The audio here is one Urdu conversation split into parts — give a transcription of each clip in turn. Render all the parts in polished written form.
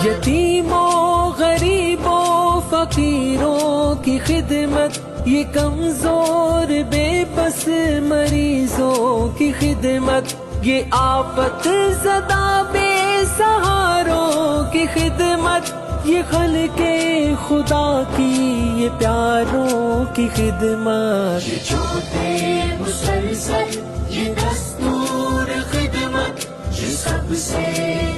یتیموں غریبوں فقیروں کی خدمت، یہ کمزور بے بس مریضوں کی خدمت، یہ آفت زدہ بے سہاروں کی خدمت، یہ خلق خدا کی یہ پیاروں کی خدمت، یہ چھوٹے مسلسل یہ دستور خدمت، یہ سب سے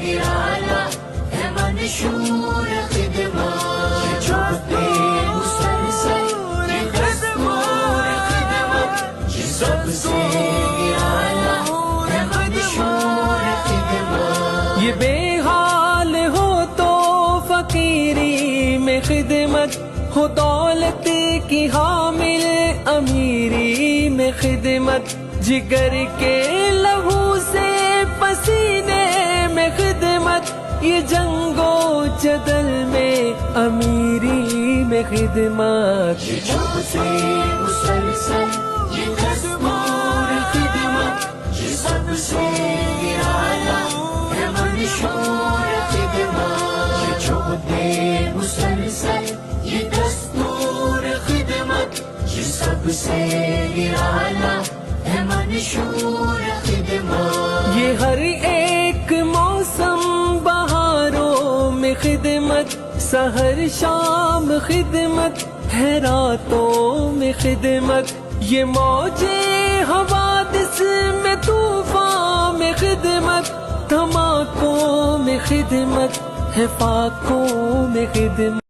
نرالا ہے منشور خدمت، یہ چھوٹے مسلسل یہ دستور خدمت، یہ سب سے نرالا ہے منشور خدمت، یہ بے حال ہو تو فقیری میں خدمت، ہو دولت کی حامل امیری میں خدمت، جگر کے لہو سے پسینے میں خدمت، یہ جنگ و جدل میں امیری میں خدمت، یہ چھوٹے مسلسل یہ دستور خدمت، یہ سب سے نرالا ہے منشور خدمت، یہ چھوٹے مسلسل یہ دستور خدمت، یہ سب سے نرالا ہے منشور خدمت، یہ ہر ایک موسم بہاروں میں خدمت، سحر شام خدمت ہے راتوں میں خدمت، یہ موجے حوادث میں طوفان میں خدمت، دھماکوں میں خدمت ہے فاقوں میں خدمت۔